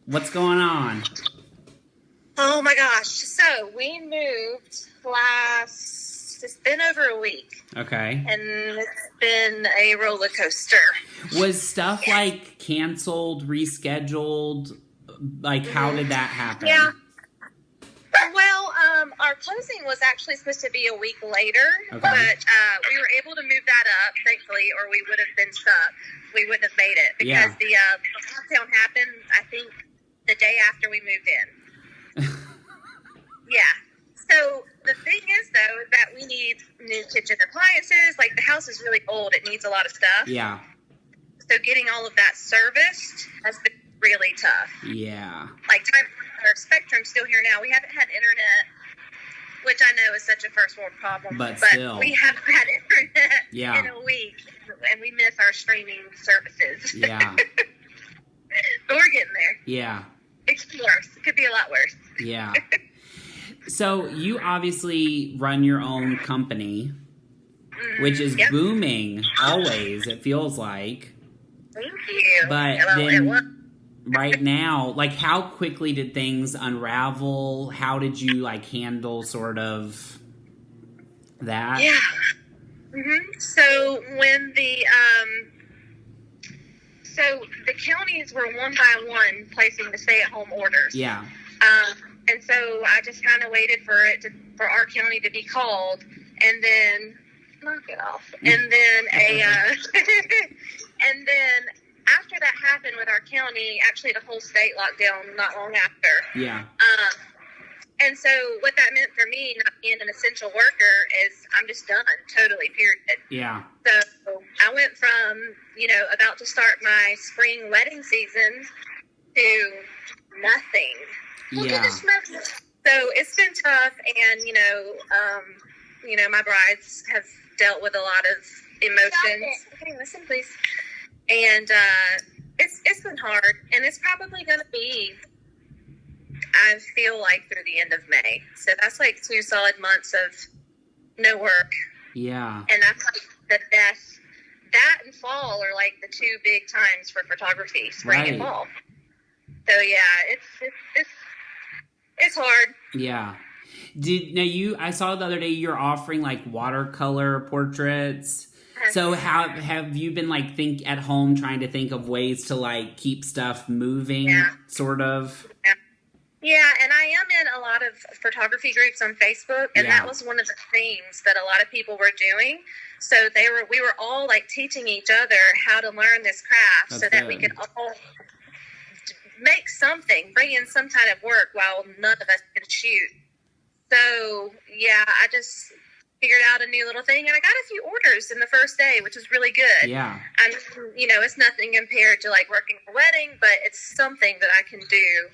What's going on? Oh my gosh. So we moved it's been over a week. Okay. And it's been a roller coaster. Was stuff like canceled, rescheduled? Like, how did that happen? Yeah. Well, our closing was actually supposed to be a week later, Okay. but we were able to move that up, thankfully, or we would have been stuck. We wouldn't have made it because the lockdown happened, I think, the day after we moved in. Yeah. So the thing is, though, that we need new kitchen appliances. Like, the house is really old. It needs a lot of stuff. Yeah. So getting all of that serviced has been really tough. Yeah. Like, our Spectrum's still here now. We haven't had internet, which I know is such a first world problem. But still. We haven't had internet Yeah. in a week, and we miss our streaming services. Yeah. But we're getting there. Yeah. It could be worse. It could be a lot worse. Yeah. So you obviously run your own company, which is booming always, it feels like. Thank you. But then right now, like, how quickly did things unravel? How did you, like, handle sort of that? Yeah. So when the counties were one by one placing the stay-at-home orders. Yeah. And so I just kind of waited for for our county to be called, and then knock it off. And then and then after that happened with our county, actually the whole state locked down not long after. Yeah. And so what that meant for me, not being an essential worker, is I'm just done, totally, period. Yeah. So I went from, about to start my spring wedding season to nothing. Yeah. So it's been tough, and, my brides have dealt with a lot of emotions. Okay, listen, please. And it's been hard, and it's probably going to be, I feel like, through the end of May. So that's like 2 solid months of no work. Yeah. And that's like the best. That and fall are like the 2 big times for photography, spring and fall. So yeah, it's hard. Yeah. I saw the other day you're offering like watercolor portraits. So how have you been like at home trying to think of ways to like keep stuff moving, sort of? Yeah, and I am in a lot of photography groups on Facebook, and that was one of the themes that a lot of people were doing. So we were all like teaching each other how to learn this craft that we could all make something, bring in some kind of work while none of us can shoot. So yeah, I just figured out a new little thing, and I got a few orders in the first day, which is really good. Yeah. And it's nothing compared to like working for a wedding, but it's something that I can do.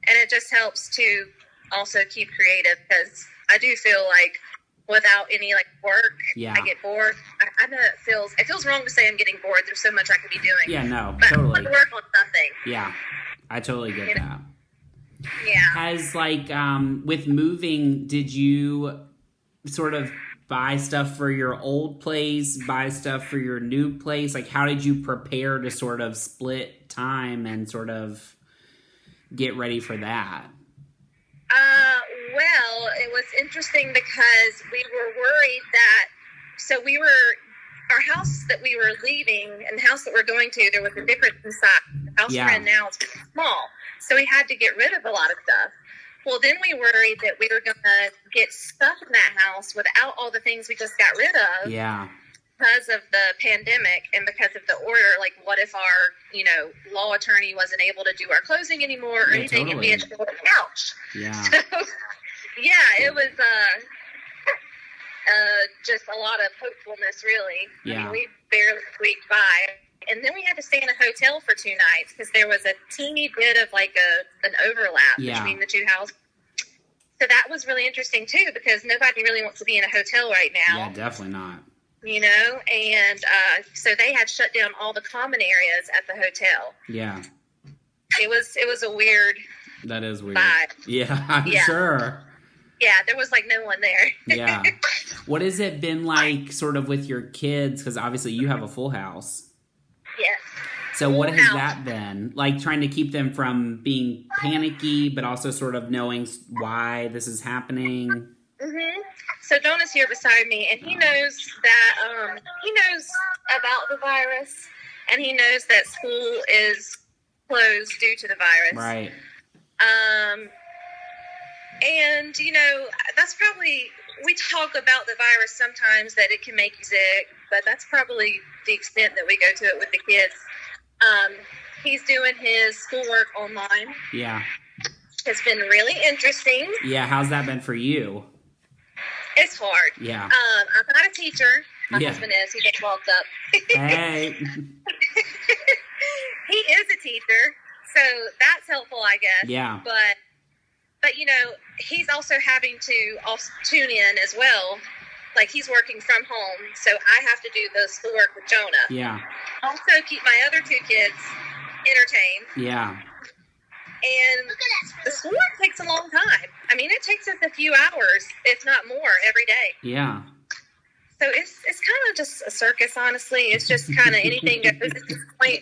And it just helps to also keep creative, because I do feel like without any like work, I get bored. I know it feels wrong to say I'm getting bored. There's so much I could be doing. Yeah, no, but totally. I want to work on something. Yeah, I totally get that. Yeah. Has like with moving, did you sort of buy stuff for your old place, buy stuff for your new place? Like, how did you prepare to sort of split time and sort of get ready for that? Well, it was interesting because we were worried that, our house that we were leaving and the house that we're going to, there was a difference in size. The house we're in now is small, so we had to get rid of a lot of stuff. Well, then we worried that we were going to get stuck in that house without all the things we just got rid of. Yeah. Because of the pandemic and because of the order, like, what if our, law attorney wasn't able to do our closing anymore or anything, totally. and we had to go to the couch. Yeah. So, yeah, it was just a lot of hopefulness, really. Yeah. I mean, we barely squeaked by. And then we had to stay in a hotel for 2 nights because there was a teeny bit of, like, an overlap between the 2 houses. So that was really interesting, too, because nobody really wants to be in a hotel right now. Yeah, definitely not. And so they had shut down all the common areas at the hotel. Yeah. It was a weird That is weird. vibe. Yeah, I'm sure. Yeah, there was like no one there. Yeah. What has it been like sort of with your kids? Because obviously you have a full house. Yes. So what has that been? Like trying to keep them from being panicky, but also sort of knowing why this is happening? Mm-hmm. So Jonah's here beside me, and he knows that he knows about the virus, and he knows that school is closed due to the virus. Right. And, you know, that's probably, we talk about the virus sometimes that it can make you sick, but that's probably the extent that we go to it with the kids. He's doing his schoolwork online. Yeah. It's been really interesting. Yeah, how's that been for you? It's hard. Yeah. I'm not a teacher. My husband is. He just walked up. Hey. He is a teacher, so that's helpful, I guess. Yeah. But you know, he's also having to also tune in as well. Like, he's working from home, so I have to do the schoolwork with Jonah. Yeah. Also keep my other two kids entertained. Yeah. And the schoolwork takes a long time. I mean, it takes us a few hours, if not more, every day. Yeah. So it's kind of just a circus, honestly. It's just kind of anything goes at this point.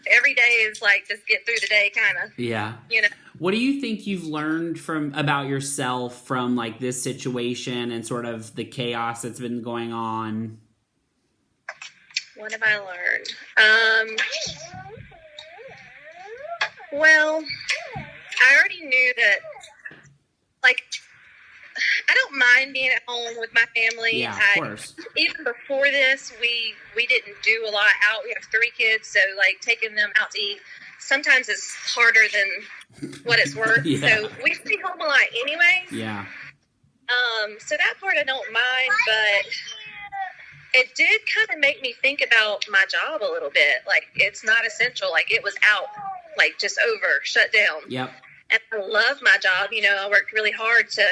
Every day is like, just get through the day, kind of. Yeah. You know. What do you think you've learned about yourself from like this situation and sort of the chaos that's been going on? What have I learned? Well, I already knew that, like, I don't mind being at home with my family. Yeah, of course. Even before this, we didn't do a lot out. We have 3 kids, so, like, taking them out to eat sometimes is harder than what it's worth. Yeah. So we stay home a lot anyway. Yeah. So that part I don't mind, but it did kind of make me think about my job a little bit. Like, it's not essential. Like, it was out, like, just over, shut down. Yep. And I love my job. You know, I worked really hard to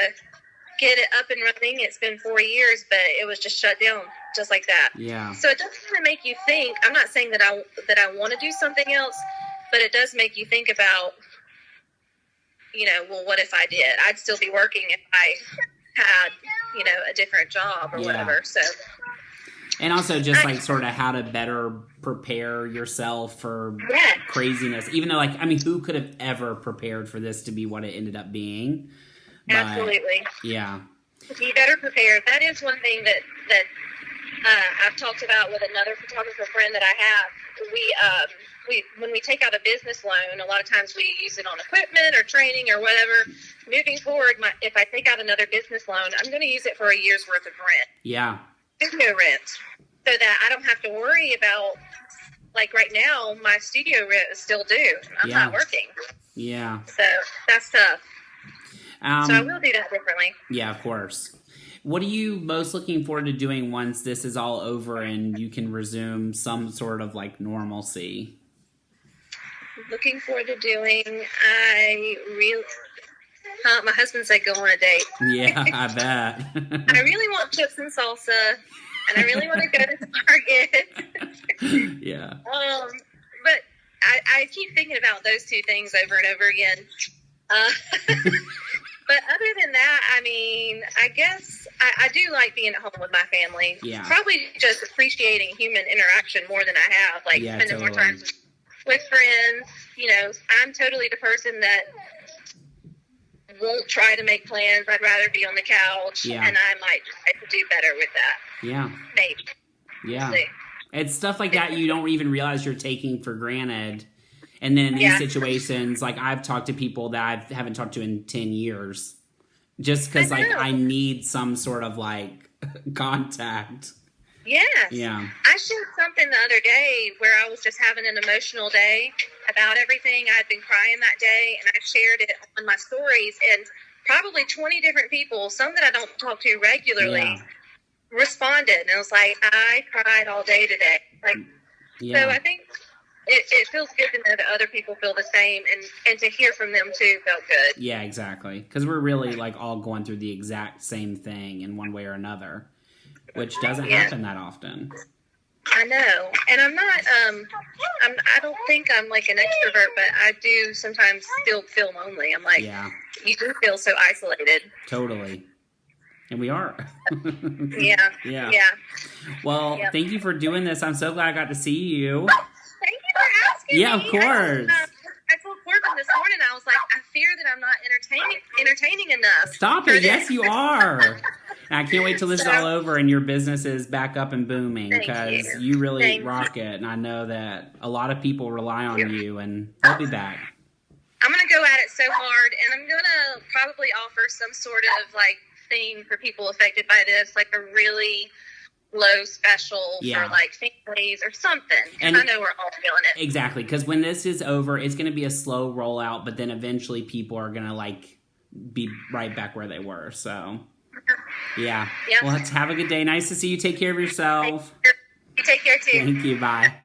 get it up and running. It's been 4 years, but it was just shut down just like that. Yeah. So it does kind of make you think. I'm not saying that I want to do something else, but it does make you think about, you know, well, what if I did? I'd still be working if I had, you know, a different job or whatever. So. And also just like sort of how to better prepare yourself for craziness. Even though, like, I mean, who could have ever prepared for this to be what it ended up being? But, absolutely. Yeah. Be better prepared. That is one thing that I've talked about with another photographer friend that I have. We when we take out a business loan, a lot of times we use it on equipment or training or whatever. Moving forward, if I take out another business loan, I'm going to use it for a year's worth of rent. Yeah. Studio rent, so that I don't have to worry about, like, right now, my studio rent is still due. I'm not working. Yeah. So that's tough. So I will do that differently. Yeah, of course. What are you most looking forward to doing once this is all over and you can resume some sort of, like, normalcy? Looking forward to doing, my husband said go on a date. Yeah, I bet. I really want chips and salsa, and I really want to go to Target. Yeah. But I keep thinking about those two things over and over again. But other than that, I mean, I guess I do like being at home with my family. Yeah. Probably just appreciating human interaction more than I have. Like, spending more time with friends. You know, I'm totally the person that won't try to make plans. I'd rather be on the couch, and I might try to do better with that. Yeah. Maybe. Yeah. It's stuff like that you don't even realize you're taking for granted. And then in these situations, like, I've talked to people that I haven't talked to in 10 years. Just because, like, I need some sort of, like, contact. Yes. Yeah. I shared something the other day where I was just having an emotional day about everything. I'd been crying that day, and I shared it on my stories, and probably 20 different people, some that I don't talk to regularly, responded. And it was like, I cried all day today. Like, so I think it feels good to know that other people feel the same, and to hear from them too felt good. Yeah, exactly. Because we're really, like, all going through the exact same thing in one way or another, which doesn't happen that often. I know. And I'm not, I don't think I'm like an extrovert, but I do sometimes still feel lonely. I'm like, you do feel so isolated. Totally. And we are. Yeah. Well, thank you for doing this. I'm so glad I got to see you. Yeah, of course. I told Corbin this morning, I was like, I fear that I'm not entertaining enough. Stop it. Yes, you are. And I can't wait till this is all over and your business is back up and booming, because you really rock it. And I know that a lot of people rely on you, and they'll be back. I'm going to go at it so hard, and I'm going to probably offer some sort of like theme for people affected by this, like a really low special for like families or something. And I know we're all feeling it. Exactly, because when this is over, it's going to be a slow rollout, but then eventually people are going to like be right back where they were. So, yeah. Well, let's have a good day. Nice to see you. Take care of yourself. You take care too. Thank you. Bye.